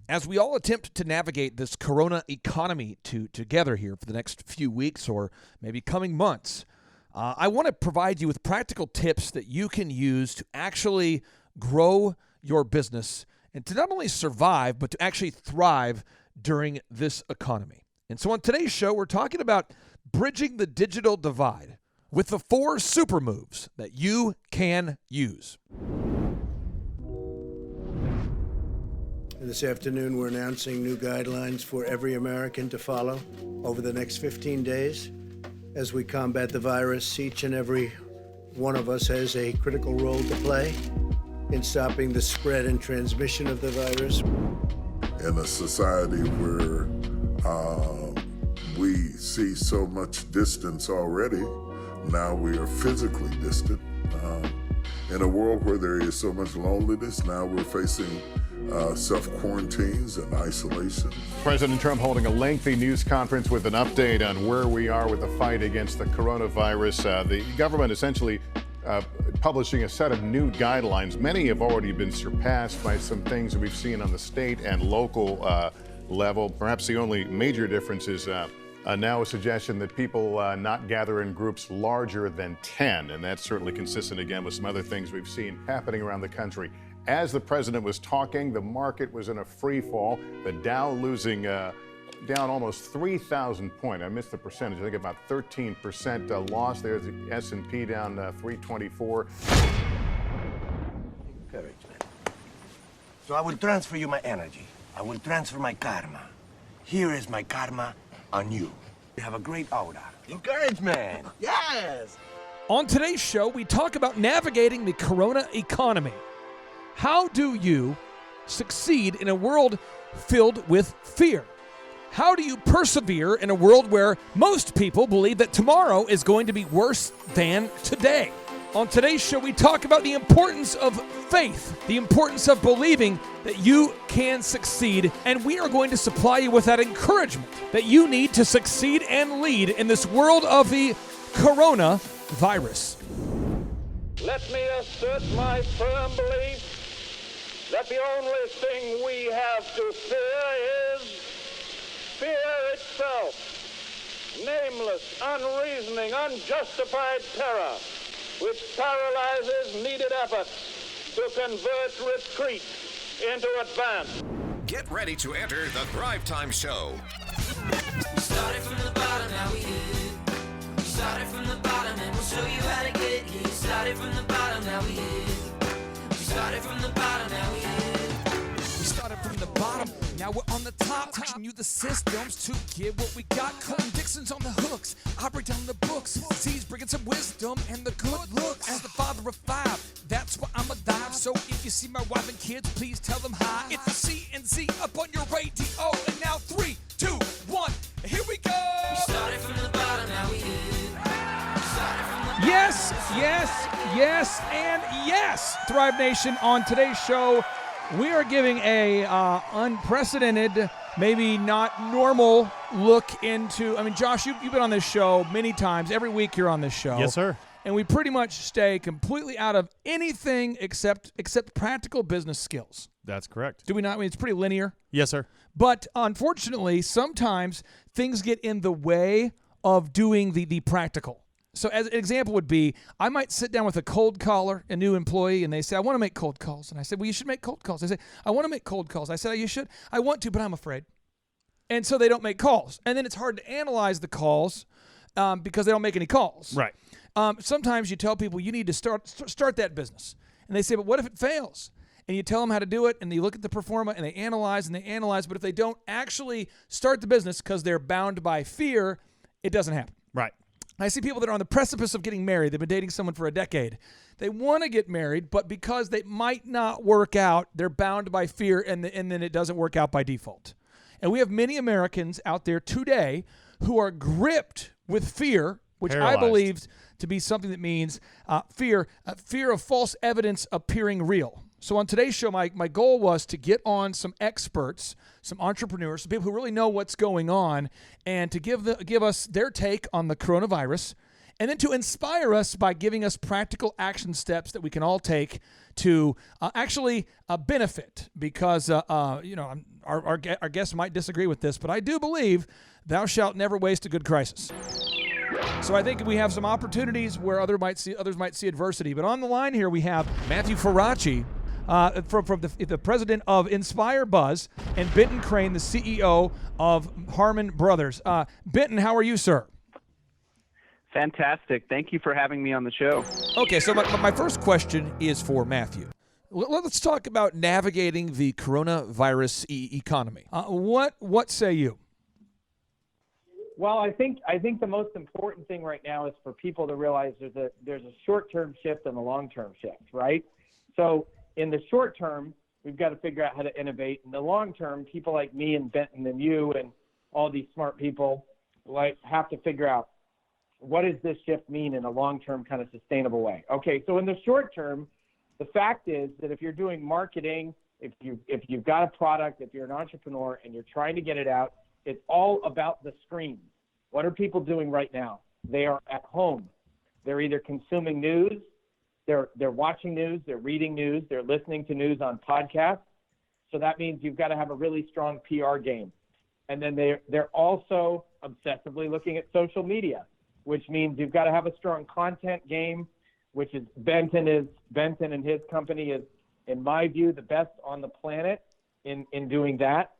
As we all attempt to navigate this corona economy together here for the next few weeks or maybe coming months, I want to provide you with practical tips that you can use to actually grow your business and to not only survive, but to actually thrive during this economy. And so on today's show, we're talking about bridging the digital divide with the 4 super moves that you can use. This afternoon, we're announcing new guidelines for every American to follow over the next 15 days. As we combat the virus, each and every one of us has a critical role to play in stopping the spread and transmission of the virus. In a society where we see so much distance already, now we are physically distant. In a world where there is so much loneliness, now we're facing self-quarantines and isolation. President Trump holding a lengthy news conference with an update on where we are with the fight against the coronavirus. The government essentially publishing a set of new guidelines. Many have already been surpassed by some things that we've seen on the state and local level. Perhaps the only major difference is now a suggestion that people not gather in groups larger than 10, and that's certainly consistent again with some other things we've seen happening around the country. As the president was talking, the market was in a free fall. The Dow losing down almost 3,000 points. I missed the percentage. I think about 13% loss there. The S&P down 324. Encouragement. So I will transfer you my energy. I will transfer my karma. Here is my karma on you. You have a great aura. Encouragement. Yes. On today's show, we talk about navigating the corona economy. How do you succeed in a world filled with fear? How do you persevere in a world where most people believe that tomorrow is going to be worse than today? On today's show, we talk about the importance of faith, the importance of believing that you can succeed, and we are going to supply you with that encouragement that you need to succeed and lead in this world of the coronavirus. Let me assert my firm belief that the only thing we have to fear is fear itself. Nameless, unreasoning, unjustified terror, which paralyzes needed efforts to convert retreat into advance. Get ready to enter the Thrive Time Show. We started from the bottom, now we here. We started from the bottom and we'll show you how to get here. Started from the bottom, now we here. We started from the bottom, now we here. We started from the bottom, now we're on the top, teaching you the systems to get what we got. Colton Dixon's on the hooks, I break down the books. Z's bringing some wisdom and the good looks. As the father of 5, that's why I'm a dive. So if you see my wife and kids, please tell them hi. It's the C&Z up on your radio, and now 3, 2, 1, here we go. We started from the bottom, now we here. Yes, yes, yes, and yes, Thrive Nation. On today's show, we are giving a unprecedented, maybe not normal look into, Josh, you've been on this show many times. Every week you're on this show. Yes, sir. And we pretty much stay completely out of anything except practical business skills. That's correct. Do we not? It's pretty linear. Yes, sir. But unfortunately, sometimes things get in the way of doing the practical. So as an example would be, I might sit down with a cold caller, a new employee, and they say, I want to make cold calls. And I said, well, you should make cold calls. They say, I want to make cold calls. I said, oh, you should. I want to, but I'm afraid. And so they don't make calls. And then it's hard to analyze the calls because they don't make any calls. Right. Sometimes you tell people you need to start that business. And they say, but what if it fails? And you tell them how to do it, and you look at the performa, and they analyze. But if they don't actually start the business because they're bound by fear, it doesn't happen. Right. I see people that are on the precipice of getting married. They've been dating someone for a decade. They want to get married, but because they might not work out, they're bound by fear, and then it doesn't work out by default. And we have many Americans out there today who are gripped with fear, which Paralyzed. I believe to be something that means fear of false evidence appearing real. So on today's show, my goal was to get on some experts, some entrepreneurs, some people who really know what's going on, and to give us their take on the coronavirus and then to inspire us by giving us practical action steps that we can all take to actually benefit. Because our guests might disagree with this, but I do believe thou shalt never waste a good crisis. So I think we have some opportunities where others might see adversity. But on the line here we have Matthew Faraci, from the president of Inspire Buzz, and Benton Crane, the CEO of Harmon Brothers. Benton, how are you, sir? Fantastic. Thank you for having me on the show. Okay, so my first question is for Matthew. Let's talk about navigating the coronavirus economy. What say you? Well, I think the most important thing right now is for people to realize there's a short-term shift and a long-term shift, right? So in the short term, we've got to figure out how to innovate. In the long term, people like me and Benton and you and all these smart people have to figure out, what does this shift mean in a long-term kind of sustainable way? Okay, so in the short term, the fact is that if you're doing marketing, if you've got a product, if you're an entrepreneur and you're trying to get it out, it's all about the screen. What are people doing right now? They are at home. They're either consuming news, they're watching news, they're reading news, they're listening to news on podcasts. So that means you've got to have a really strong PR game. And then they're also obsessively looking at social media, which means you've got to have a strong content game, which is Benton and his company is, in my view, the best on the planet in doing that.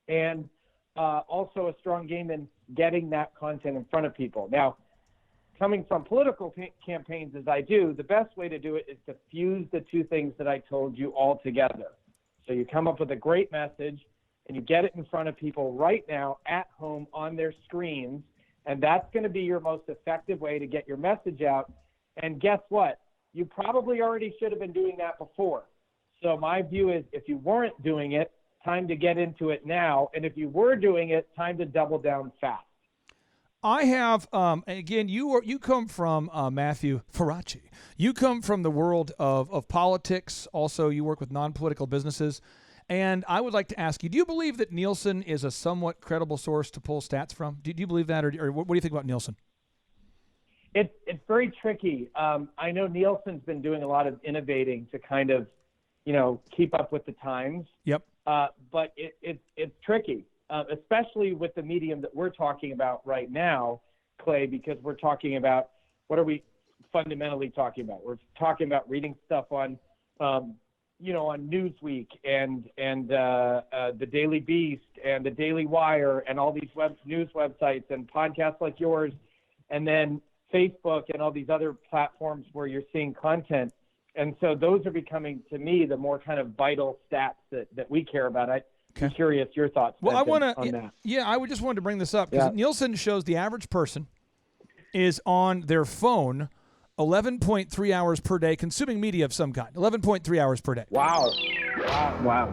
And also a strong game in getting that content in front of people. Now, coming from political campaigns as I do, the best way to do it is to fuse the two things that I told you all together. So you come up with a great message and you get it in front of people right now at home on their screens, and that's going to be your most effective way to get your message out. And guess what? You probably already should have been doing that before. So my view is, if you weren't doing it, time to get into it now. And if you were doing it, time to double down fast. I have, again, you come from, Matthew Faraci. You come from the world of politics. Also, you work with non-political businesses. And I would like to ask you, do you believe that Nielsen is a somewhat credible source to pull stats from? Do you believe that, or what do you think about Nielsen? It's very tricky. I know Nielsen's been doing a lot of innovating to kind of, keep up with the times. Yep. But it's tricky, especially with the medium that we're talking about right now, Clay, because we're talking about, what are we fundamentally talking about? We're talking about reading stuff on Newsweek and the Daily Beast and the Daily Wire and all these news websites and podcasts like yours, and then Facebook and all these other platforms where you're seeing content. And so those are becoming, to me, the more kind of vital stats that we care about. I'm curious your thoughts on that. Yeah, I just wanted to bring this up because Nielsen shows the average person is on their phone 11.3 hours per day consuming media of some kind. 11.3 hours per day. Wow.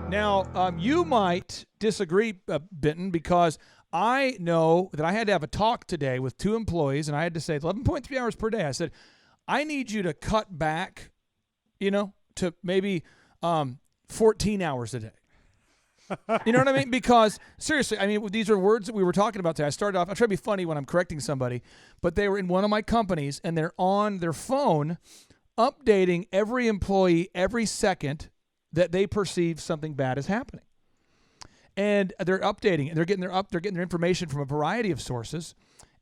Now, you might disagree, Benton, because I know that I had to have a talk today with 2 employees, and I had to say 11.3 hours per day. I said, I need you to cut back, to maybe 14 hours a day. You know what I mean? Because, seriously, these are words that we were talking about today. I started off, I try to be funny when I'm correcting somebody, but they were in one of my companies, and they're on their phone updating every employee every second that they perceive something bad is happening. And they're updating, and they're getting their information from a variety of sources.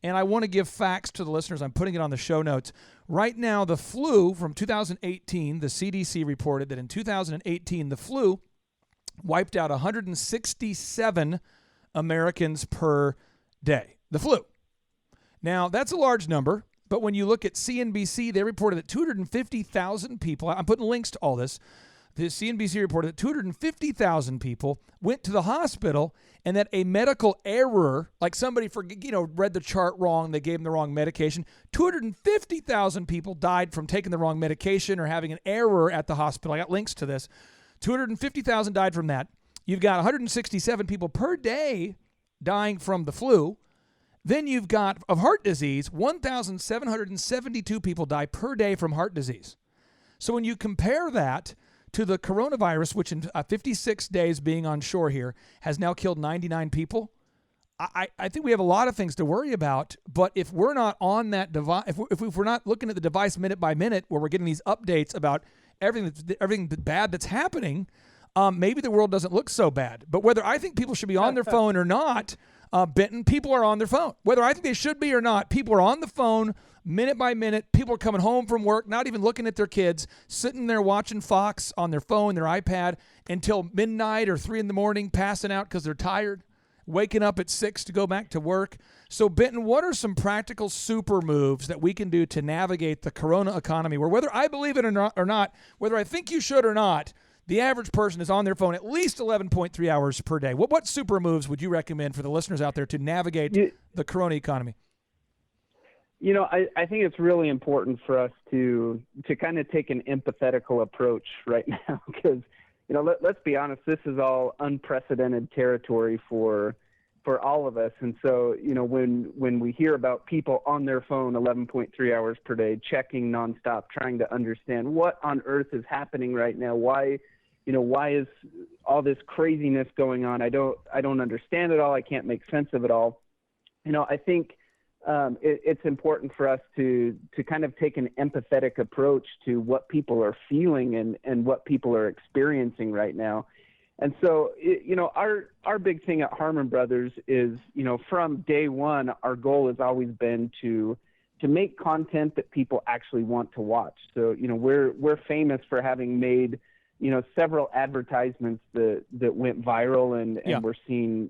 And I want to give facts to the listeners. I'm putting it on the show notes. Right now, the flu from 2018, the CDC reported that in 2018, the flu wiped out 167 Americans per day. The flu. Now, that's a large number, but when you look at CNBC, they reported that 250,000 people, I'm putting links to all this, the CNBC reported that 250,000 people went to the hospital and that a medical error, like somebody read the chart wrong, they gave them the wrong medication. 250,000 people died from taking the wrong medication or having an error at the hospital. I got links to this. 250,000 died from that. You've got 167 people per day dying from the flu. Then you've got, of heart disease, 1,772 people die per day from heart disease. So when you compare that to the coronavirus, which in 56 days being on shore here has now killed 99 people, I think we have a lot of things to worry about, but if we're not on that device, if we're not looking at the device minute by minute where we're getting these updates about everything bad that's happening, maybe the world doesn't look so bad. But whether I think people should be on their phone or not, Benton, people are on their phone. Whether I think they should be or not, people are on the phone minute by minute. People are coming home from work, not even looking at their kids, sitting there watching Fox on their phone, their iPad, until midnight or 3 a.m, passing out because they're tired, waking up at 6 to go back to work. So, Benton, what are some practical super moves that we can do to navigate the corona economy where, whether I believe it or not, whether I think you should or not, the average person is on their phone at least 11.3 hours per day? What super moves would you recommend for the listeners out there to navigate the corona economy? I think it's really important for us to kind of take an empathetical approach right now because, let's be honest, this is all unprecedented territory for all of us. And so, when we hear about people on their phone 11.3 hours per day, checking nonstop, trying to understand what on earth is happening right now, why is all this craziness going on? I don't understand it all. I can't make sense of it all. I think it's important for us to kind of take an empathetic approach to what people are feeling and what people are experiencing right now. And so, our big thing at Harmon Brothers is, from day one, our goal has always been to make content that people actually want to watch. So, we're famous for having made, several advertisements that went viral and we're seeing,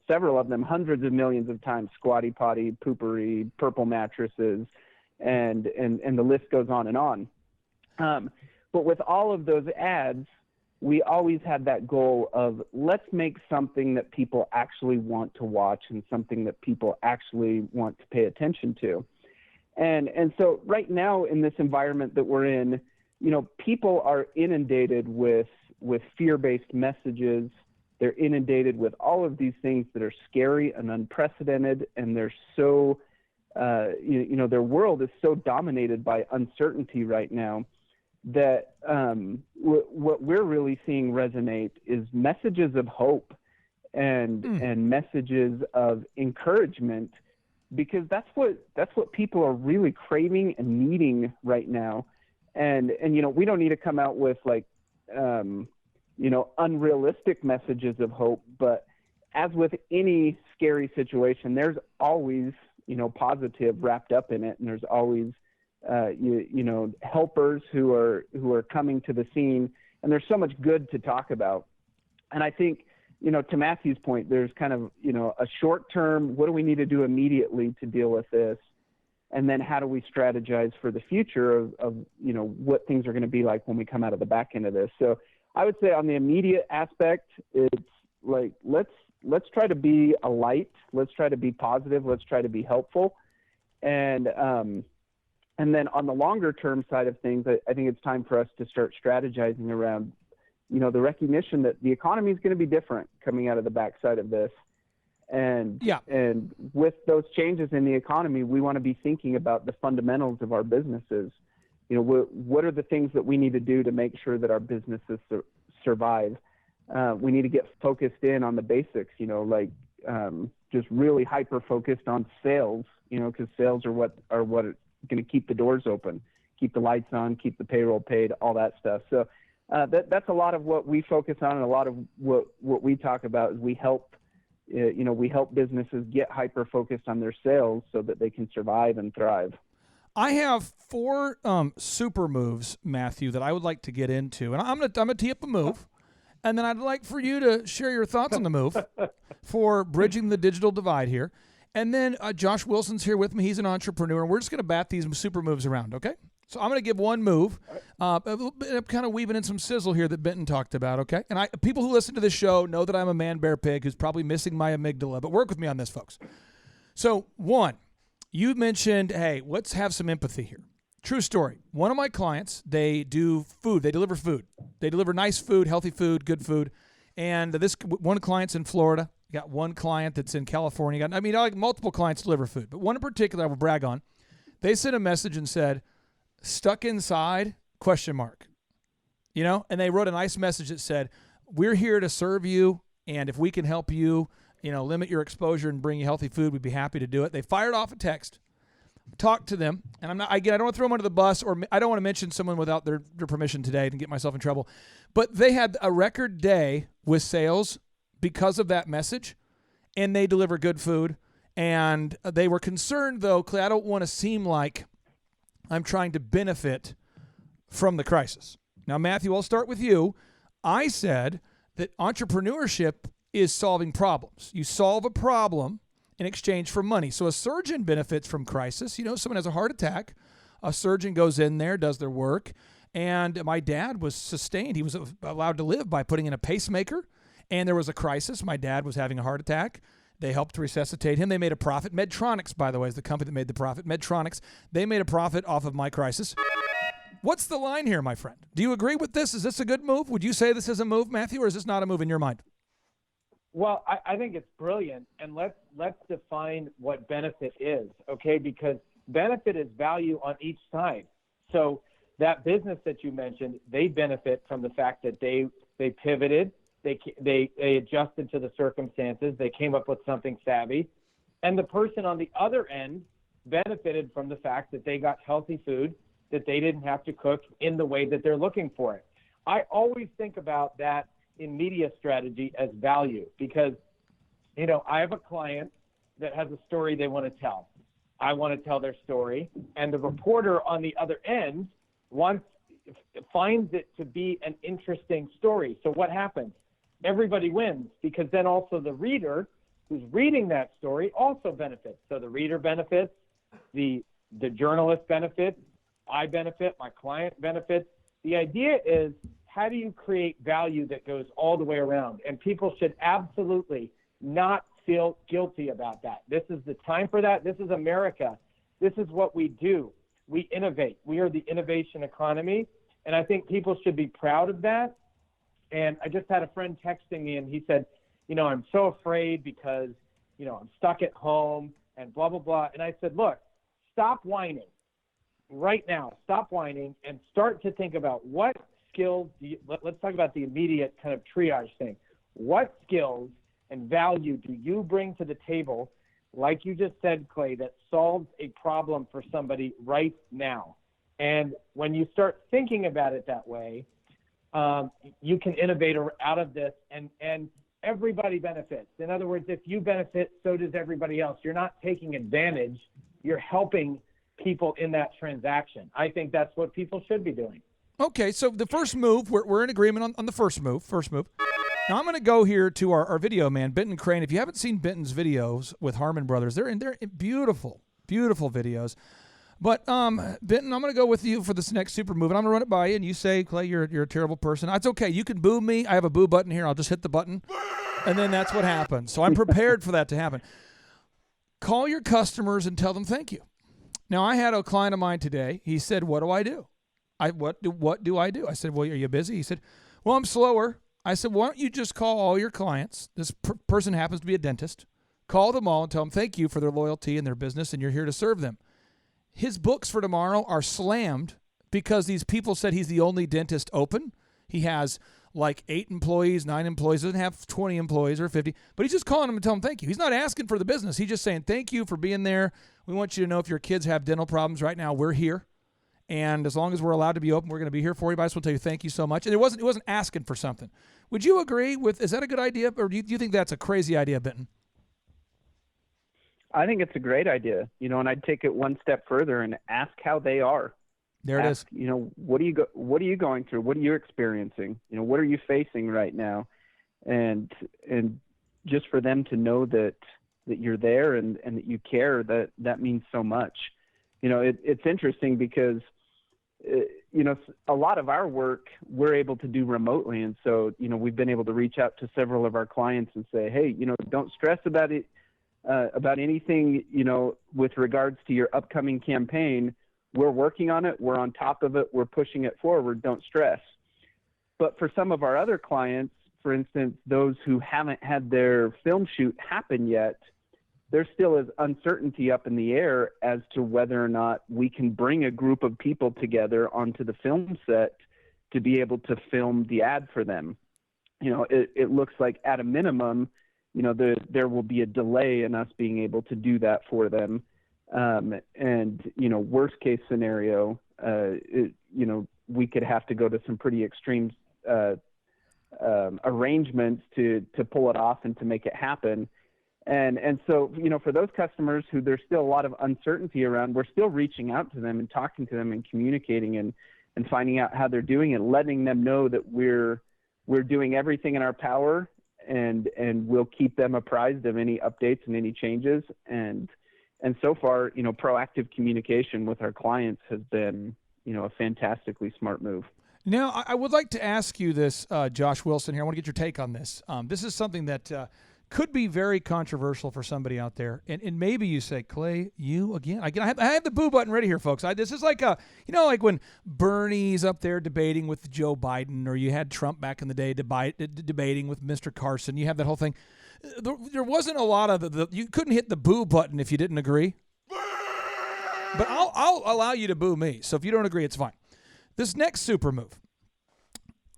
several of them hundreds of millions of times: Squatty Potty, Poopery, Purple Mattresses, and the list goes on and on. But with all of those ads, we always had that goal of let's make something that people actually want to watch and something that people actually want to pay attention to. And so right now in this environment that we're in, people are inundated with fear-based messages. They're inundated with all of these things that are scary and unprecedented, and they're so, their world is so dominated by uncertainty right now that what we're really seeing resonate is messages of hope and messages of encouragement, because that's what people are really craving and needing right now. And we don't need to come out with unrealistic messages of hope, but as with any scary situation, there's always, positive wrapped up in it. And there's always, helpers who are coming to the scene, and there's so much good to talk about. And I think, to Matthew's point, there's kind of, a short term, what do we need to do immediately to deal with this? And then how do we strategize for the future of what things are going to be like when we come out of the back end of this? So I would say on the immediate aspect, it's like, let's try to be a light. Let's try to be positive. Let's try to be helpful. And then on the longer term side of things, I think it's time for us to start strategizing around, the recognition that the economy is going to be different coming out of the backside of this. And with those changes in the economy, we want to be thinking about the fundamentals of our businesses. What are the things that we need to do to make sure that our businesses survive? We need to get focused in on the basics, just really hyper-focused on sales, because sales are what are going to keep the doors open, keep the lights on, keep the payroll paid, all that stuff. So that's a lot of what we focus on, and a lot of what we talk about is we help businesses get hyper-focused on their sales so that they can survive and thrive. I have 4 super moves, Matthew, that I would like to get into. And I'm gonna tee up a move, and then I'd like for you to share your thoughts on the move for bridging the digital divide here. And then Josh Wilson's here with me. He's an entrepreneur, and we're just going to bat these super moves around, okay? So I'm going to give one move. I'm kind of weaving in some sizzle here that Benton talked about, okay? And people who listen to this show know that I'm a man, bear, pig who's probably missing my amygdala, but work with me on this, folks. So, 1, you mentioned, hey, let's have some empathy here. True story. One of my clients, they do food. They deliver food. They deliver nice food, healthy food, good food. And this one client's in Florida. You got one client that's in California. I like multiple clients deliver food, but one in particular I will brag on. They sent a message and said, "Stuck inside?" ? And they wrote a nice message that said, "We're here to serve you, and if we can help you, limit your exposure and bring you healthy food, we'd be happy to do it. They fired off a text. Talked to them, and I don't want to throw them under the bus, or I don't want to mention someone without their permission today and get myself in trouble. But they had a record day with sales because of that message, and they deliver good food. And they were concerned, though, Clay, I don't want to seem like I'm trying to benefit from the crisis. Now, Matthew, I'll start with you. I said that entrepreneurship is solving problems. You solve a problem in exchange for money. So a surgeon benefits from crisis. Someone has a heart attack. A surgeon goes in there, does their work. And my dad was sustained. He was allowed to live by putting in a pacemaker. And there was a crisis. My dad was having a heart attack. They helped resuscitate him. They made a profit. Medtronics, by the way, is the company that made the profit. Medtronics, they made a profit off of my crisis. What's the line here, my friend? Do you agree with this? Is this a good move? Would you say this is a move, Matthew, or is this not a move in your mind? Well, I think it's brilliant, and let's define what benefit is, okay? Because benefit is value on each side. So that business that you mentioned, they benefit from the fact that they pivoted, they adjusted to the circumstances, they came up with something savvy, and the person on the other end benefited from the fact that they got healthy food that they didn't have to cook in the way that they're looking for it. I always think about that in media strategy as value because, I have a client that has a story they want to tell. I want to tell their story, and the reporter on the other end finds it to be an interesting story. So what happens? Everybody wins because then also the reader who's reading that story also benefits. So the reader benefits, the journalist benefits, I benefit, my client benefits. The idea is, how do you create value that goes all the way around? And people should absolutely not feel guilty about that. This is the time for that. This is America. This is what we do. We innovate. We are the innovation economy. And I think people should be proud of that. And I just had a friend texting me, and he said, I'm so afraid because, I'm stuck at home and blah, blah, blah. And I said, look, stop whining right now. Stop whining and start to think about what skills let's talk about the immediate kind of triage thing. What skills and value do you bring to the table, like you just said, Clay, that solves a problem for somebody right now? And when you start thinking about it that way, you can innovate out of this, and everybody benefits. In other words, if you benefit, so does everybody else. You're not taking advantage. You're helping people in that transaction. I think that's what people should be doing. Okay, so the first move, we're in agreement on the first move. Now I'm going to go here to our video man, Benton Crane. If you haven't seen Benton's videos with Harmon Brothers, they're beautiful, beautiful videos. But Benton, I'm going to go with you for this next super move, and I'm going to run it by you, and you say, Clay, you're a terrible person. That's okay. You can boo me. I have a boo button here. I'll just hit the button, and then that's what happens. So I'm prepared for that to happen. Call your customers and tell them thank you. Now, I had a client of mine today. He said, what do I do? What do I do? I said, well, are you busy? He said, well, I'm slower. I said, why don't you just call all your clients? This person happens to be a dentist. Call them all and tell them thank you for their loyalty and their business, and you're here to serve them. His books for tomorrow are slammed because these people said he's the only dentist open. He has like 8 employees, 9 employees, doesn't have 20 employees or 50, but he's just calling them and telling them thank you. He's not asking for the business. He's just saying thank you for being there. We want you to know if your kids have dental problems right now, we're here. And as long as we're allowed to be open, we're going to be here for you. But I just want to tell you thank you so much. And it wasn't asking for something. Would you agree with, is that a good idea? Or do you think that's a crazy idea, Benton? I think it's a great idea, and I'd take it one step further and ask how they are. There it is. What are you going through? What are you experiencing? What are you facing right now? And just for them to know that you're there and that you care, that means so much. It's interesting because, a lot of our work we're able to do remotely. And so, we've been able to reach out to several of our clients and say, hey, don't stress about it. About anything, with regards to your upcoming campaign, we're working on it. We're on top of it. We're pushing it forward. Don't stress. But for some of our other clients, for instance, those who haven't had their film shoot happen yet, there still is uncertainty up in the air as to whether or not we can bring a group of people together onto the film set to be able to film the ad for them. It looks like at a minimum, there will be a delay in us being able to do that for them. And worst case scenario, we could have to go to some pretty extreme arrangements to pull it off and to make it happen. And so, for those customers who there's still a lot of uncertainty around, we're still reaching out to them and talking to them and communicating and finding out how they're doing and letting them know that we're doing everything in our power, and we'll keep them apprised of any updates and any changes. And so far, proactive communication with our clients has been, a fantastically smart move. Now, I would like to ask you this, Josh Wilson here. I want to get your take on this. This is something that could be very controversial for somebody out there. And maybe you say, Clay, you again? I have the boo button ready here, folks. This is like like when Bernie's up there debating with Joe Biden, or you had Trump back in the day debating with Mr. Carson. You have that whole thing. There wasn't a lot of you couldn't hit the boo button if you didn't agree. But I'll allow you to boo me. So if you don't agree, it's fine. This next super move,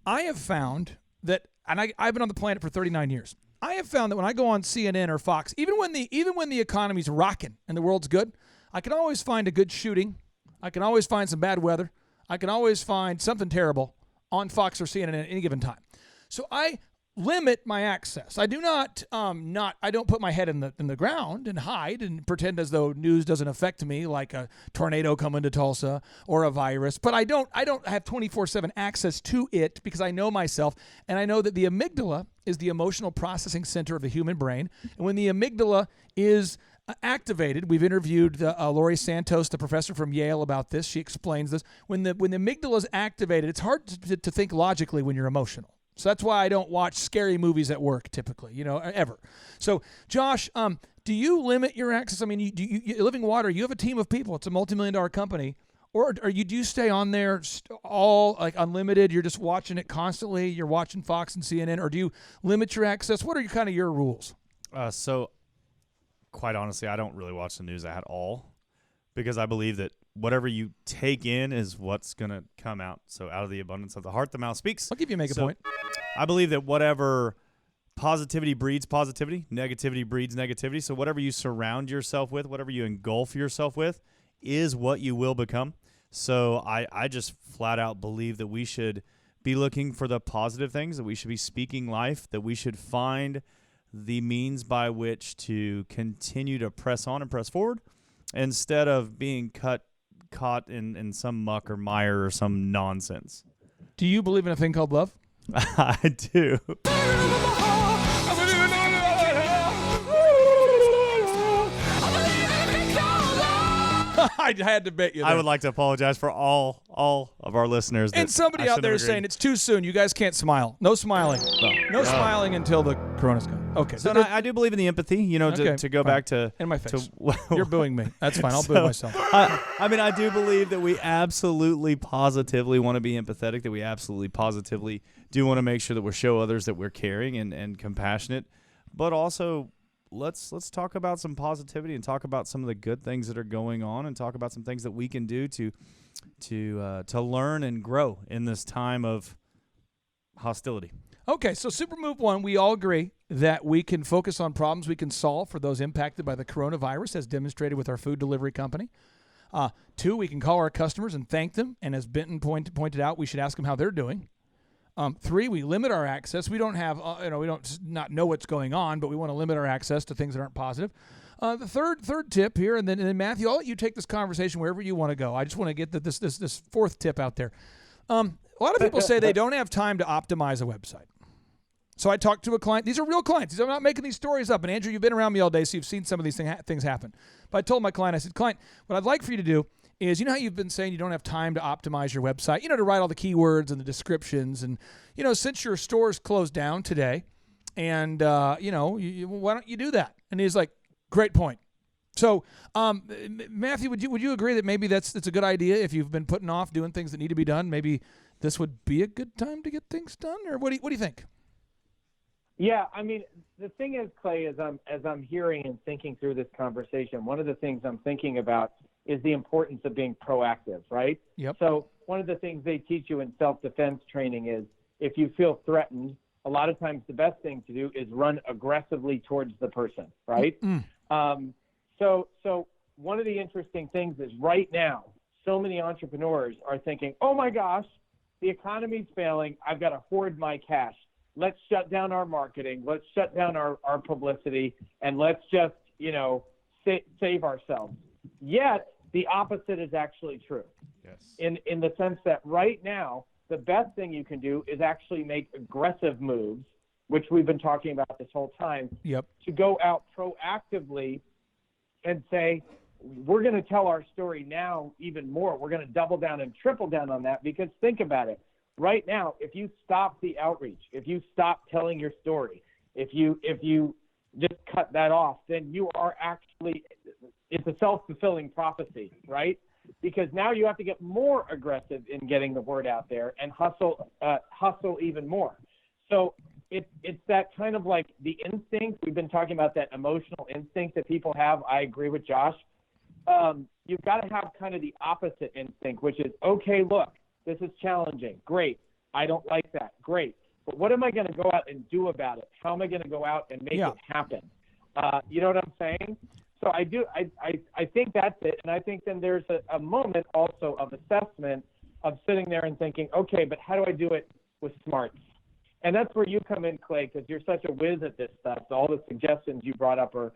I have found that, and I've been on the planet for 39 years. I have found that when I go on CNN or Fox, even when the economy's rocking and the world's good, I can always find a good shooting. I can always find some bad weather. I can always find something terrible on Fox or CNN at any given time. So I limit my access. I do not I don't put my head in the ground and hide and pretend as though news doesn't affect me, like a tornado coming to Tulsa or a virus. But I don't have 24/7 access to it, because I know myself, and I know that the amygdala is the emotional processing center of the human brain. And when the amygdala is activated, we've interviewed Laurie Santos, the professor from Yale, about this. She explains this. When the amygdala is activated, it's hard to think logically when you're emotional. So that's why I don't watch scary movies at work typically, ever. So, Josh, do you limit your access? I mean, you Living Water, you have a team of people. It's a multi-million-dollar company. Or do you stay on there all like unlimited? You're just watching it constantly. You're watching Fox and CNN, or do you limit your access? What are kind of your rules? So, quite honestly, I don't really watch the news at all, because I believe that whatever you take in is what's going to come out. So out of the abundance of the heart, the mouth speaks. I'll give you a point. I believe that whatever positivity breeds positivity, negativity breeds negativity. So whatever you surround yourself with, whatever you engulf yourself with, is what you will become. So I just flat out believe that we should be looking for the positive things, that we should be speaking life, that we should find the means by which to continue to press on and press forward, instead of being caught in some muck or mire or some nonsense. Do you believe in a thing called love? I do. I had to bet you that. I would like to apologize for all of our listeners. And somebody out there is saying it's too soon. You guys can't smile. No smiling. No smiling until the corona's gone. Okay. So I do believe in the empathy, to go back to... In my face. You're booing me. That's fine. I'll boo myself. I do believe that we absolutely positively want to be empathetic, that we absolutely positively do want to make sure that we show others that we're caring and compassionate, but also... Let's talk about some positivity and talk about some of the good things that are going on, and talk about some things that we can do to learn and grow in this time of hostility. Okay, so super move one, we all agree that we can focus on problems we can solve for those impacted by the coronavirus, as demonstrated with our food delivery company. 2, we can call our customers and thank them, and as Benton pointed out, we should ask them how they're doing. 3, we limit our access. We don't have, we don't not know what's going on, but we want to limit our access to things that aren't positive. The third tip here, and then Matthew, I'll let you take this conversation wherever you want to go. I just want to get this fourth tip out there. A lot of people say they don't have time to optimize a website. So I talked to a client. These are real clients. I'm not making these stories up. And Andrew, you've been around me all day, so you've seen some of these things happen. But I told my client, I said, client, what I'd like for you to do is, how you've been saying you don't have time to optimize your website, to write all the keywords and the descriptions. And, since your store's closed down today, and, why don't you do that? And he's like, great point. So, Matthew, would you agree that maybe it's a good idea if you've been putting off doing things that need to be done? Maybe this would be a good time to get things done, or what do you think? Yeah, the thing is, Clay, as I'm hearing and thinking through this conversation, one of the things I'm thinking about is the importance of being proactive, right? Yep. So one of the things they teach you in self-defense training is, if you feel threatened, a lot of times the best thing to do is run aggressively towards the person, right? So one of the interesting things is right now, so many entrepreneurs are thinking, oh my gosh, the economy's failing. I've got to hoard my cash. Let's shut down our marketing. Let's shut down our publicity, and let's just, save ourselves. Yet the opposite is actually true. Yes. In the sense that right now, the best thing you can do is actually make aggressive moves, which we've been talking about this whole time, to go out proactively and say, we're going to tell our story now even more. We're going to double down and triple down on that, because think about it. Right now, if you stop the outreach, if you stop telling your story, if you just cut that off, then you are actually, it's a self-fulfilling prophecy, right? Because now you have to get more aggressive in getting the word out there and hustle even more. So it's that kind of like the instinct. We've been talking about that emotional instinct that people have. I agree with Josh. You've got to have kind of the opposite instinct, which is, okay, look, this is challenging. Great. I don't like that. Great. But what am I going to go out and do about it? How am I going to go out and make it happen? You know what I'm saying? So I think that's it. And I think then there's a moment also of assessment of sitting there and thinking, okay, but how do I do it with smarts? And that's where you come in, Clay, because you're such a whiz at this stuff. So all the suggestions you brought up are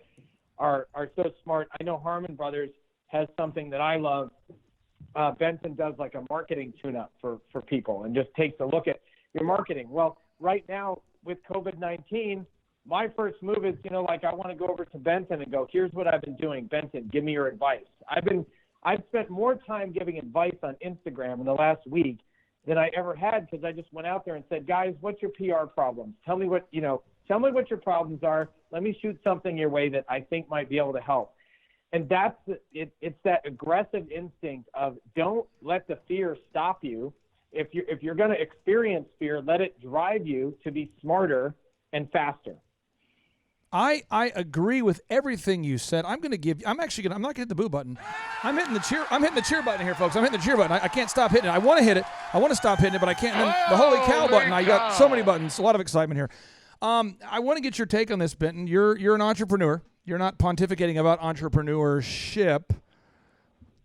so smart. I know Harmon Brothers has something that I love. Benton does like a marketing tune-up for people and just takes a look at your marketing. Well, right now with COVID-19, my first move is, I want to go over to Benton and go, here's what I've been doing. Benton, give me your advice. I've spent more time giving advice on Instagram in the last week than I ever had, because I just went out there and said, guys, what's your PR problems? Tell me what your problems are. Let me shoot something your way that I think might be able to help. And it's that aggressive instinct of don't let the fear stop you. If you're going to experience fear, let it drive you to be smarter and faster. I agree with everything you said. I'm not going to hit the boo button. I'm hitting the cheer button here, folks. I'm hitting the cheer button. I can't stop hitting it. I want to hit it. I want to stop hitting it, but I can't. And then the holy cow button. I got so many buttons. A lot of excitement here. I want to get your take on this, Benton. You're an entrepreneur. You're not pontificating about entrepreneurship.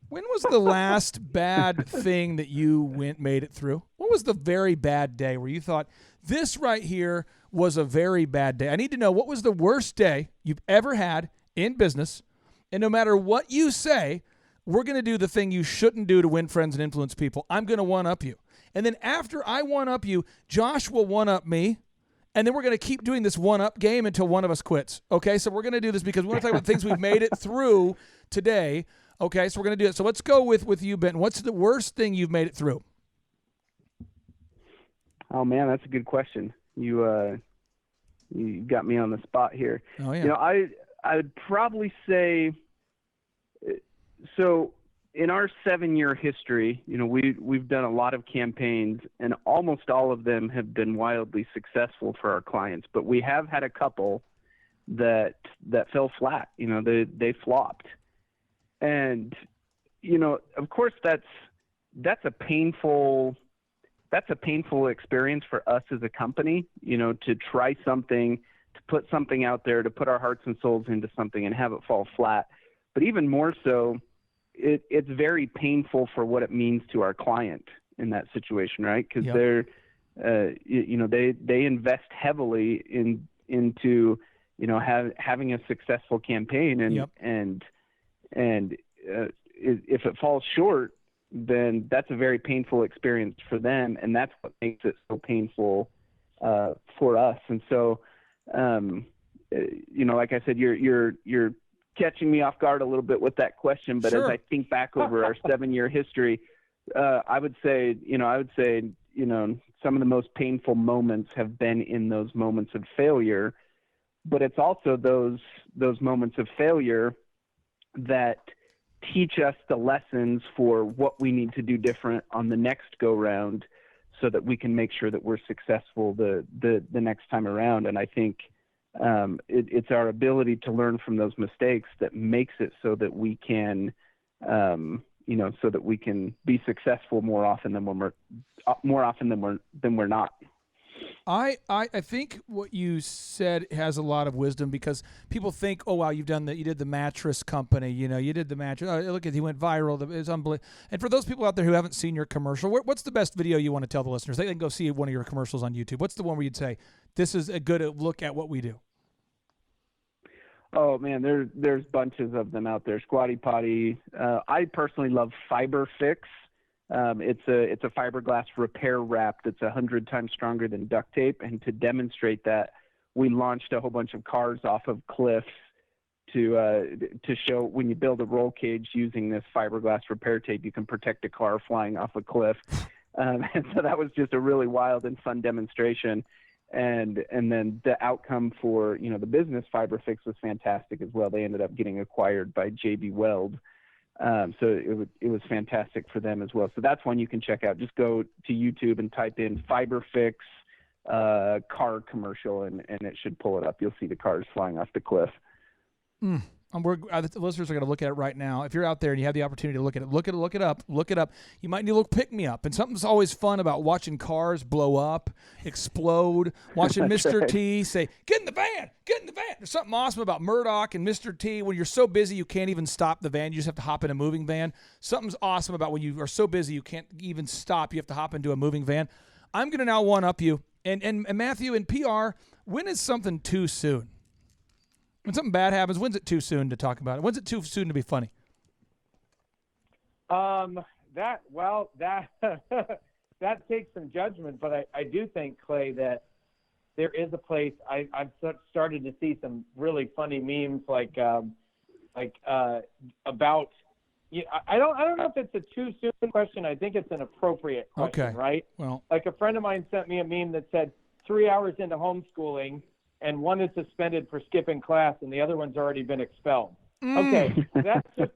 When was the last bad thing that you made it through? What was the very bad day where you thought, this right here was a very bad day? I need to know, what was the worst day you've ever had in business? And no matter what you say, we're going to do the thing you shouldn't do to win friends and influence people. I'm going to one-up you. And then after I one-up you, Josh will one-up me. And then we're going to keep doing this one-up game until one of us quits. Okay, so we're going to do this because we want to talk about things we've made it through today. Okay, so we're going to do it. So let's go with you, Benton. What's the worst thing you've made it through? Oh, man, that's a good question. You got me on the spot here. Oh, yeah. I would probably say, so in our 7-year history, we've done a lot of campaigns, and almost all of them have been wildly successful for our clients. But we have had a couple that fell flat. They flopped, and of course that's a painful experience for us as a company. To try something, to put something out there, to put our hearts and souls into something and have it fall flat. But even more so, it's very painful for what it means to our client in that situation, right? Because they're, they invest heavily into having a successful campaign, and if it falls short, then that's a very painful experience for them, and that's what makes it so painful for us. And so, like I said, you're catching me off guard a little bit with that question, but Sure. as I think back over our 7-year history, I would say, some of the most painful moments have been in those moments of failure, but it's also those moments of failure that teach us the lessons for what we need to do different on the next go round, so that we can make sure that we're successful the next time around. And I think it's our ability to learn from those mistakes that makes it so that we can, so that we can be successful more often than we're not. I think what you said has a lot of wisdom, because people think, oh wow, you did the mattress company, you did the mattress. Oh, look at, he went viral. It's unbelievable. And for those people out there who haven't seen your commercial, what's the best video you want to tell the listeners? They can go see one of your commercials on YouTube. What's the one where you'd say this is a good look at what we do? Oh man, there's bunches of them out there. Squatty Potty. I personally love Fiber Fix. It's a fiberglass repair wrap that's 100 times stronger than duct tape. And to demonstrate that, we launched a whole bunch of cars off of cliffs to show when you build a roll cage using this fiberglass repair tape, you can protect a car flying off a cliff. And so that was just a really wild and fun demonstration. And then the outcome for, the business Fiber Fix was fantastic as well. They ended up getting acquired by JB Weld. So it was fantastic for them as well. So that's one you can check out. Just go to YouTube and type in Fiber Fix car commercial, and it should pull it up. You'll see the cars flying off the cliff. The listeners are going to look at it right now. If you're out there and you have the opportunity to look at it, look it up. You might need a little pick-me-up. And something's always fun about watching cars blow up, explode, watching Mr. Right. T say, get in the van. There's something awesome about Murdoch and Mr. T. When you're so busy you can't even stop the van, you just have to hop in a moving van. Something's awesome about when you are so busy you can't even stop, you have to hop into a moving van. I'm going to now one-up you. And Matthew, in PR, when is something too soon? When something bad happens, when's it too soon to talk about it? When's it too soon to be funny? That takes some judgment, but I do think, Clay, that there is a place. I've started to see some really funny memes about. I don't know if it's a too soon question. I think it's an appropriate question, okay. Right? Well, like a friend of mine sent me a meme that said 3 hours into homeschooling, and one is suspended for skipping class, and the other one's already been expelled. Okay, that's just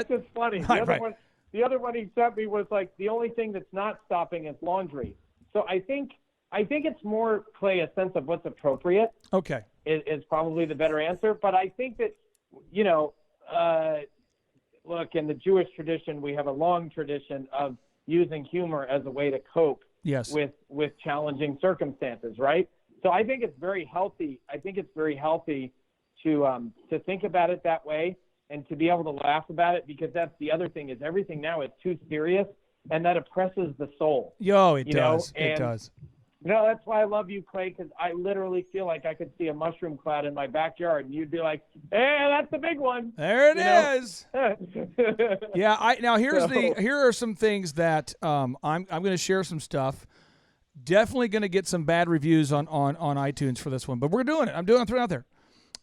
just funny. The other one he sent me was like, the only thing that's not stopping is laundry. So I think it's more, Clay, a sense of what's appropriate. Okay, is probably the better answer. But I think that look, in the Jewish tradition, we have a long tradition of using humor as a way to cope with challenging circumstances, right? So I think it's very healthy. To think about it that way and to be able to laugh about it, because that's the other thing, is everything now is too serious, and that oppresses the soul. It does. It does. That's why I love you, Clay, because I literally feel like I could see a mushroom cloud in my backyard, and you'd be like, "Hey, that's the big one." There it is. Yeah. Here are some things that I'm going to share some stuff. Definitely going to get some bad reviews on iTunes for this one, but we're doing it. I'm throwing it out there.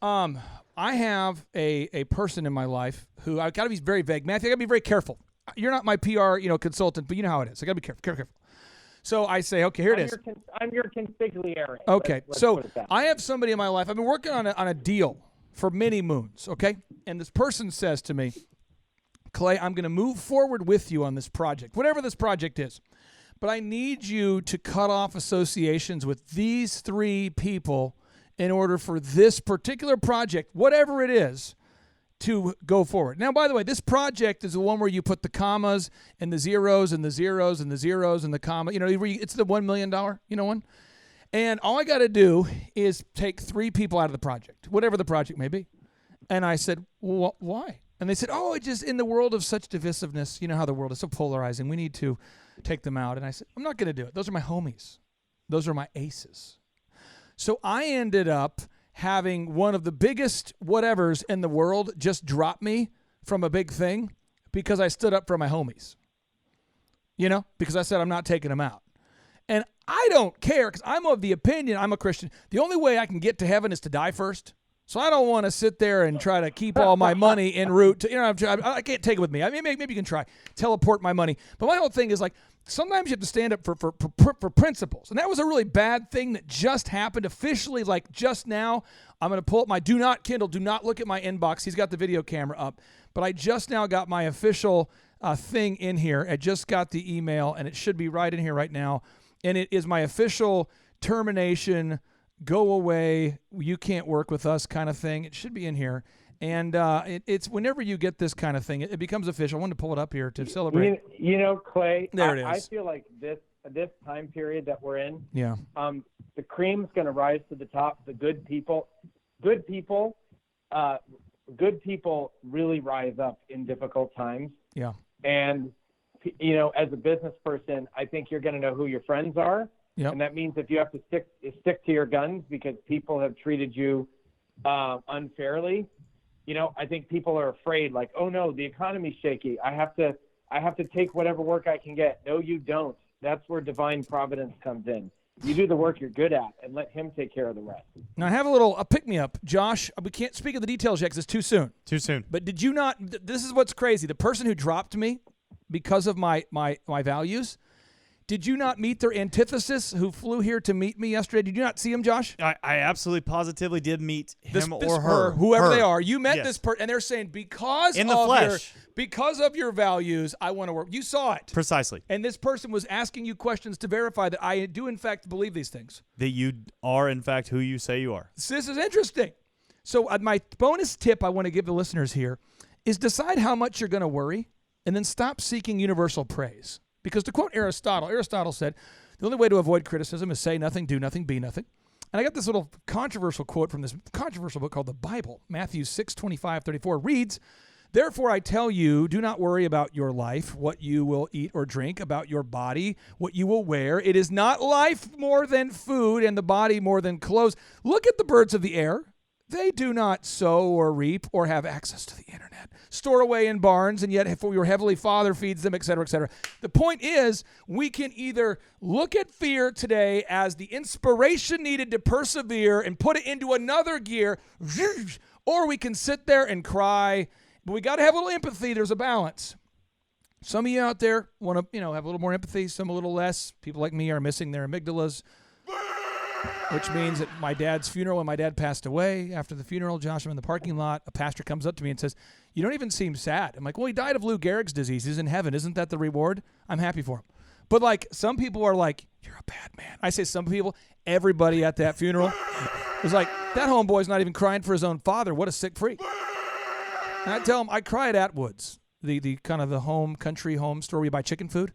I have a person in my life who I've got to be very vague. Matthew, I got to be very careful. You're not my PR, consultant, but you know how it is. I got to be careful. So I say, okay, here it is. I'm your consigliere. Okay, let's so put it that way. I have somebody in my life. I've been working on a deal for many moons, okay? And this person says to me, Clay, I'm going to move forward with you on this project, whatever this project is. But I need you to cut off associations with these 3 people in order for this particular project, whatever it is, to go forward. Now, by the way, this project is the one where you put the commas and the zeros and the zeros and the zeros and the comma. It's the $1 million, one. And all I got to do is take 3 people out of the project, whatever the project may be. And I said, well, why? And they said, it just in the world of such divisiveness, you know how the world is so polarizing, we need to take them out. And I said, I'm not going to do it. Those are my homies. Those are my aces. So I ended up having one of the biggest whatevers in the world just drop me from a big thing because I stood up for my homies. Because I said I'm not taking them out. And I don't care, because I'm of the opinion, I'm a Christian, the only way I can get to heaven is to die first. So I don't want to sit there and try to keep all my money en route to, I can't take it with me. I mean, maybe you can try, teleport my money. But my whole thing is like, sometimes you have to stand up for principles. And that was a really bad thing that just happened officially, like just now. I'm going to pull up my do not look at my inbox. He's got the video camera up. But I just now got my official thing in here. I just got the email, and it should be right in here right now. And it is my official termination, go away, you can't work with us kind of thing. It should be in here. And it's whenever you get this kind of thing, it becomes official. I wanted to pull it up here to celebrate. Clay, there it is. I feel like this time period that we're in, The cream's going to rise to the top. The good people really rise up in difficult times. Yeah. And, you know, as a business person, I think you're going to know who your friends are. Yep. And that means if you have to stick to your guns because people have treated you unfairly, you know, I think people are afraid, like, oh no, the economy's shaky. I have to take whatever work I can get. No, you don't. That's where divine providence comes in. You do the work you're good at and let him take care of the rest. Now, I have a little pick-me-up. Josh, we can't speak of the details yet because it's too soon. Too soon. But did you not – this is what's crazy. The person who dropped me because of my values, did you not meet their antithesis who flew here to meet me yesterday? Did you not see him, Josh? I absolutely positively did meet him or her. Whoever her. they are. You met Yes. this person, and they're saying because In the of flesh. because of your values, I want to work. You saw it. Precisely. And this person was asking you questions to verify that I do, in fact, believe these things. That you are, in fact, who you say you are. This is interesting. So my bonus tip I want to give the listeners here is decide how much you're going to worry and then stop seeking universal praise. Because to quote Aristotle said, the only way to avoid criticism is say nothing, do nothing, be nothing. And I got this little controversial quote from this controversial book called the Bible. Matthew 6:25-34 reads, "Therefore I tell you, do not worry about your life, what you will eat or drink, about your body, what you will wear. It is not life more than food and the body more than clothes. Look at the birds of the air. They do not sow or reap or have access to the internet, store away in barns, and yet for your heavenly Father feeds them, etc., etc." The point is, we can either look at fear today as the inspiration needed to persevere and put it into another gear, or we can sit there and cry. But we got to have a little empathy. There's a balance. Some of you out there want to, have a little more empathy, some a little less. People like me are missing their amygdalas, which means at my dad's funeral, when my dad passed away, after the funeral, Josh, I'm in the parking lot, a pastor comes up to me and says, "You don't even seem sad." I'm like, "Well, he died of Lou Gehrig's disease. He's in heaven. Isn't that the reward?" I'm happy for him. But like, some people are like, "You're a bad man." I say some people, everybody at that funeral was like, "That homeboy's not even crying for his own father. What a sick freak." And I tell him, I cry at Atwood's, the kind of the country home store where you buy chicken food.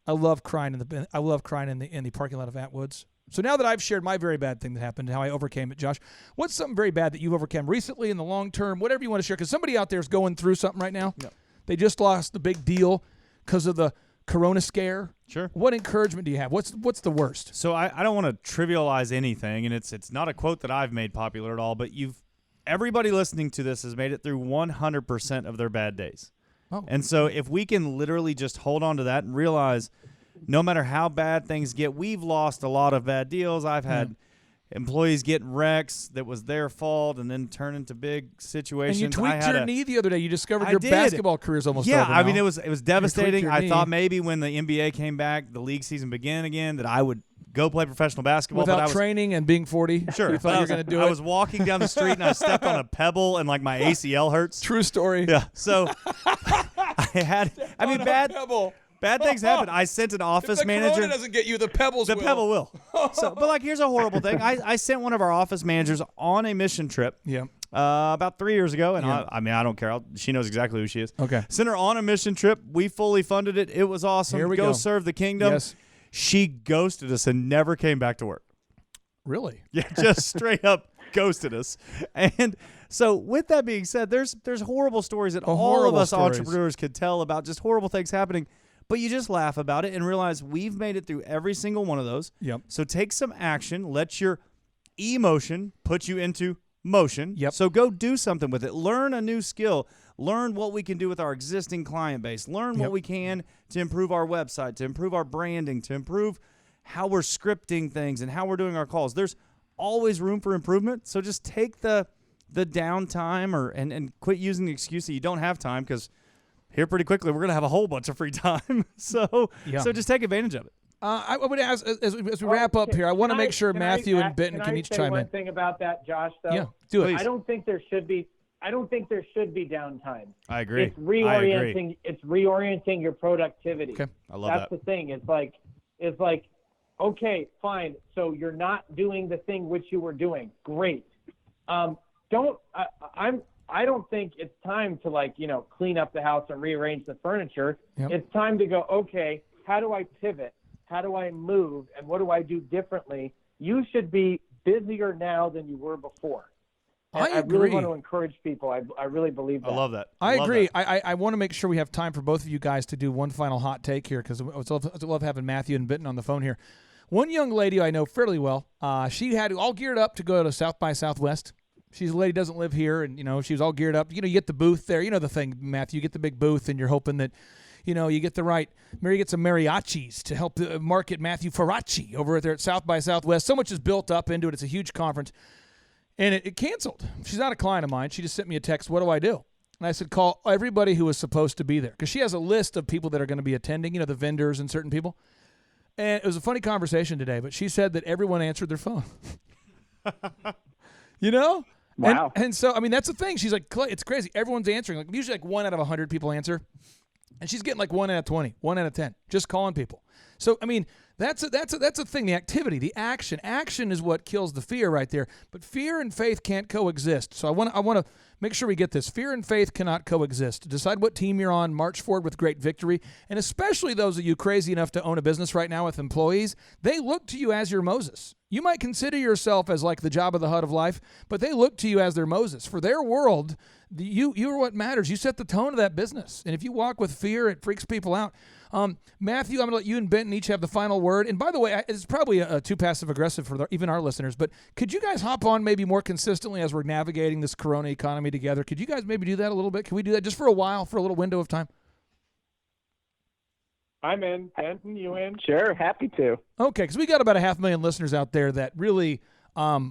I love crying in the parking lot of Atwood's. So now that I've shared my very bad thing that happened and how I overcame it, Josh, what's something very bad that you've overcome recently in the long term, whatever you want to share? Because somebody out there is going through something right now. Yep. They just lost the big deal because of the corona scare. Sure. What encouragement do you have? What's the worst? So I don't want to trivialize anything, and it's not a quote that I've made popular at all, but everybody listening to this has made it through 100% of their bad days. Oh. And so if we can literally just hold on to that and realize no matter how bad things get, we've lost a lot of bad deals. I've had employees get wrecks that was their fault and then turn into big situations. And you tweaked your knee the other day. You discovered your basketball career is almost over I now. mean, it was devastating. I knee. thought maybe when the NBA came back, the league season began again, that I would go play professional basketball. Without traiing and being 40? Sure. You thought you were going to do it? I was walking down the street and I stepped on a pebble and like my ACL hurts. True story. Yeah. So bad things happen. I sent an office manager. If the corona doesn't get you, the pebbles will. The pebble will. So, but like, here's a horrible thing. I sent one of our office managers on a mission trip. Yeah. About 3 years ago, and Yeah. I don't care. She knows exactly who she is. Okay. Sent her on a mission trip. We fully funded it. It was awesome. Here we go. Serve the kingdom. Yes. She ghosted us and never came back to work. Really? Yeah, just straight up ghosted us. And so with that being said, there's horrible stories that all of us entrepreneurs could tell about just horrible things happening. But you just laugh about it and realize we've made it through every single one of those. Yep. So take some action. Let your emotion put you into motion. Yep. So go do something with it. Learn a new skill. Learn what we can do with our existing client base. Learn what we can to improve our website, to improve our branding, to improve how we're scripting things and how we're doing our calls. There's always room for improvement. So just take the downtime and quit using the excuse that you don't have time, because here pretty quickly we're going to have a whole bunch of free time. So just take advantage of it. I would ask, as we wrap up here, I want to make sure Matthew and Benton can each chime in. One thing about that, Josh, though? Yeah, do it. I don't think there should be downtime. I agree. It's reorienting. It's reorienting your productivity. Okay. I love that. That's the thing. It's like, okay, fine. So you're not doing the thing which you were doing. Great. I don't think it's time to clean up the house and rearrange the furniture. Yep. It's time to go, okay, how do I pivot? How do I move? And what do I do differently you should be busier now than you were before. And I agree. really want to encourage people. I really believe that. I love that. I love agree. that. I want to make sure we have time for both of you guys to do one final hot take here, because I love having Matthew and Benton on the phone here. One young lady I know fairly well, she had all geared up to go to South by Southwest. She's a lady, doesn't live here, and, she was all geared up. You get the booth there. You know the thing, Matthew, you get the big booth, and you're hoping that, you get the right, Mary gets some mariachis to help market Matthew Faraci over there at South by Southwest. So much is built up into it. It's a huge conference. And it canceled. She's not a client of mine. She just sent me a text, what do I do? And I said, call everybody who was supposed to be there. Because she has a list of people that are going to be attending, the vendors and certain people. And it was a funny conversation today, but she said that everyone answered their phone. Wow. And so, that's the thing. She's like, it's crazy. Everyone's answering. Usually 1 out of 100 people answer. And she's getting 1 out of 20, 1 out of 10, just calling people. So, that's a thing, the activity, the action. Action is what kills the fear right there. But fear and faith can't coexist. So I want to make sure we get this. Fear and faith cannot coexist. Decide what team you're on, march forward with great victory. And especially those of you crazy enough to own a business right now with employees, they look to you as your Moses. You might consider yourself as like the Jabba the Hutt of life, but they look to you as their Moses. For their world, you are what matters. You set the tone of that business. And if you walk with fear, it freaks people out. Matthew, I'm going to let you and Benton each have the final word. And by the way, it's probably too passive-aggressive for even our listeners, but could you guys hop on maybe more consistently as we're navigating this corona economy together? Could you guys maybe do that a little bit? Can we do that just for a while, for a little window of time? I'm in. Benton, you in? Sure, happy to. Okay, because we got about 500,000 listeners out there that really, are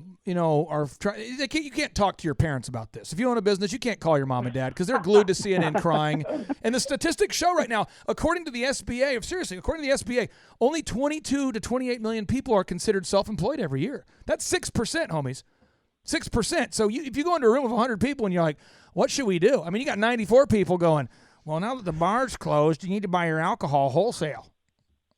trying. You can't talk to your parents about this. If you own a business, you can't call your mom and dad because they're glued to CNN crying. And the statistics show right now, according to the SBA, only 22 to 28 million people are considered self-employed every year. That's 6%, homies. 6%. So if you go into a room of 100 people and you're like, what should we do? You got 94 people going, well, now that the bar's closed, you need to buy your alcohol wholesale.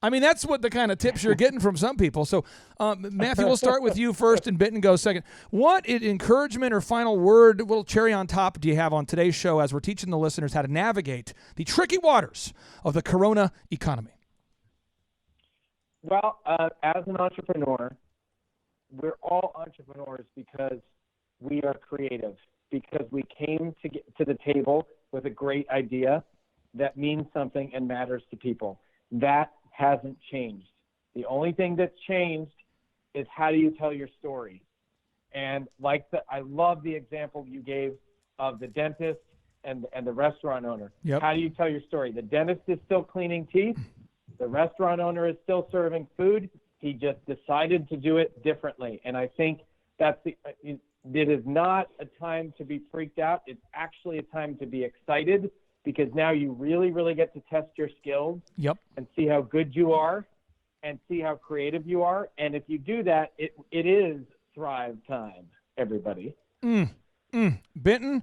That's what the kind of tips you're getting from some people. So, Matthew, we'll start with you first, and Benton goes second. What encouragement or final word, little cherry on top, do you have on today's show as we're teaching the listeners how to navigate the tricky waters of the corona economy? Well, as an entrepreneur, we're all entrepreneurs because we are creative, because we came to the table with a great idea that means something and matters to people. That hasn't changed. The only thing that's changed is how do you tell your story. And I love the example you gave of the dentist and the restaurant owner. Yep. How do you tell your story? The dentist is still cleaning teeth. The restaurant owner is still serving food. He just decided to do it differently. And I think it is not a time to be freaked out. It's actually a time to be excited, because now you really, really get to test your skills. Yep. And see how good you are and see how creative you are. And if you do that, it is thrive time, everybody. Benton,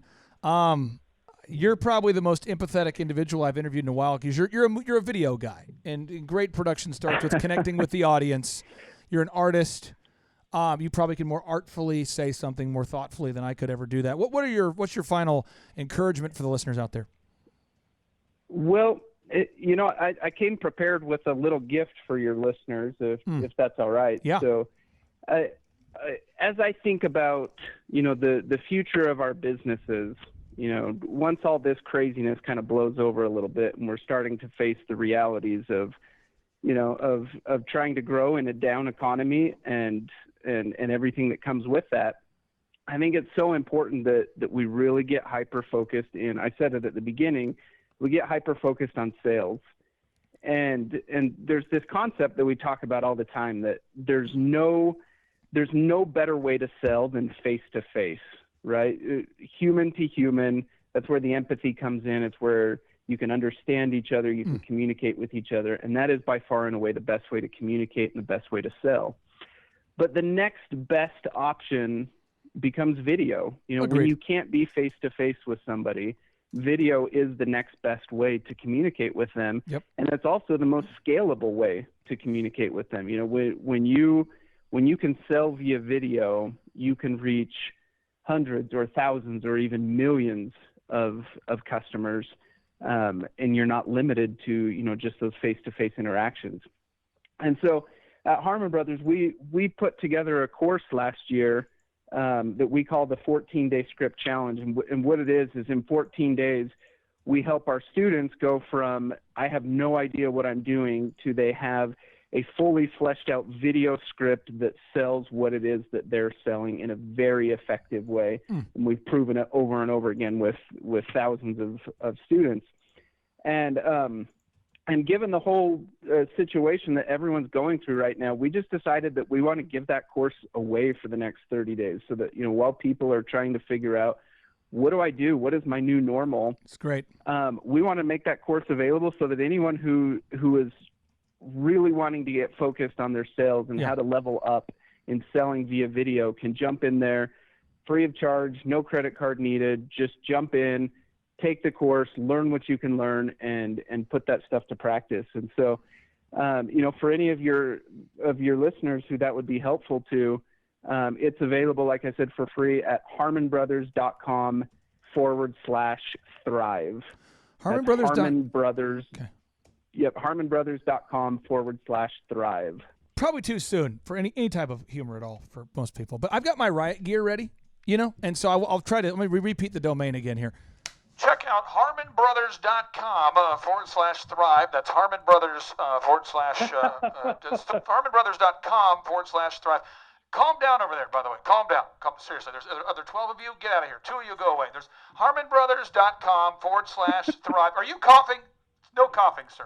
you're probably the most empathetic individual I've interviewed in a while, because you're a video guy, and great production starts with connecting with the audience. You're an artist. You probably can more artfully say something more thoughtfully than I could ever do that. What's your final encouragement for the listeners out there? Well, I came prepared with a little gift for your listeners, if that's all right. Yeah. So, as I think about, the future of our businesses, once all this craziness kind of blows over a little bit and we're starting to face the realities of trying to grow in a down economy and everything that comes with that, I think it's so important that we really get hyper-focused in. I said it at the beginning, we get hyper-focused on sales. And there's this concept that we talk about all the time, that there's no better way to sell than face-to-face, right? Human to human, that's where the empathy comes in. It's where you can understand each other, you can communicate with each other, and that is by far and away the best way to communicate and the best way to sell. But the next best option becomes video. Agreed. When you can't be face-to-face with somebody, video is the next best way to communicate with them. Yep. And it's also the most scalable way to communicate with them. When you can sell via video, you can reach hundreds or thousands or even millions of customers, and you're not limited to just those face-to-face interactions. And so at Harmon Brothers, we put together a course last year that we call the 14-Day Script Challenge. And what it is in 14 days, we help our students go from I have no idea what I'm doing to they have a fully fleshed out video script that sells what it is that they're selling in a very effective way. And we've proven it over and over again with thousands of students. And given the whole situation that everyone's going through right now, we just decided that we want to give that course away for the next 30 days so that, while people are trying to figure out, what do I do? What is my new normal? It's great. We want to make that course available so that anyone who is really wanting to get focused on their sales and how to level up in selling via video can jump in there free of charge, no credit card needed. Just jump in, take the course, learn what you can learn, and put that stuff to practice. And so, for any of your listeners who that would be helpful to, it's available, like I said, for free at harmonbrothers.com/thrive. Harmon Brothers. Harmon Brothers. Okay. Yep, harmonbrothers.com/thrive. Probably too soon for any type of humor at all for most people. But I've got my riot gear ready, and so I'll try to, let me repeat the domain again here. Check out harmonbrothers.com/thrive. That's Harmon Brothers harmonbrothers.com/thrive. Calm down over there, by the way. Calm down. Seriously, there's other 12 of you. Get out of here. 2 of you go away. There's harmonbrothers.com/thrive. Are you coughing? No coughing, sir.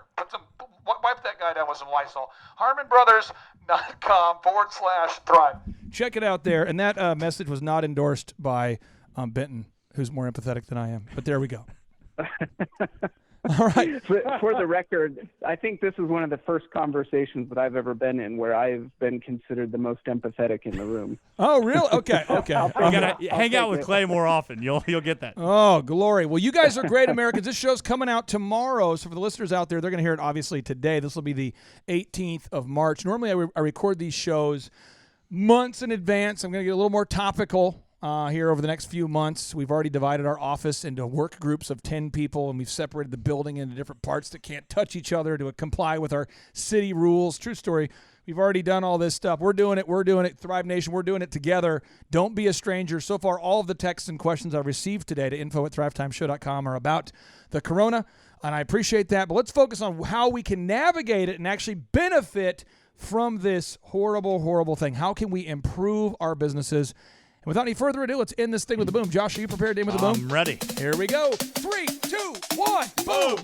Wipe that guy down with some Lysol. harmonbrothers.com/thrive. Check it out there. And that message was not endorsed by Benton, who's more empathetic than I am. But there we go. All right. For the record, I think this is one of the first conversations that I've ever been in where I've been considered the most empathetic in the room. Oh, really? Okay. You gotta hang out with Clay more often. You'll get that. Oh, glory. Well, you guys are great Americans. This show's coming out tomorrow. So for the listeners out there, they're going to hear it obviously today. This will be the 18th of March. Normally, I record these shows months in advance. I'm going to get a little more topical here over the next few months. We've already divided our office into work groups of 10 people, and we've separated the building into different parts that can't touch each other to comply with our city rules. True story. We've already done all this stuff. We're doing it. Thrive Nation, we're doing it together. Don't be a stranger. So far, all of the texts and questions I've received today to info@thrivetimeshow.com are about the corona, and I appreciate that. But let's focus on how we can navigate it and actually benefit from this horrible, horrible thing. How can we improve our businesses? And without any further ado, let's end this thing with a boom. Josh, are you prepared to end with a boom? I'm ready. Here we go. 3, 2, 1, boom.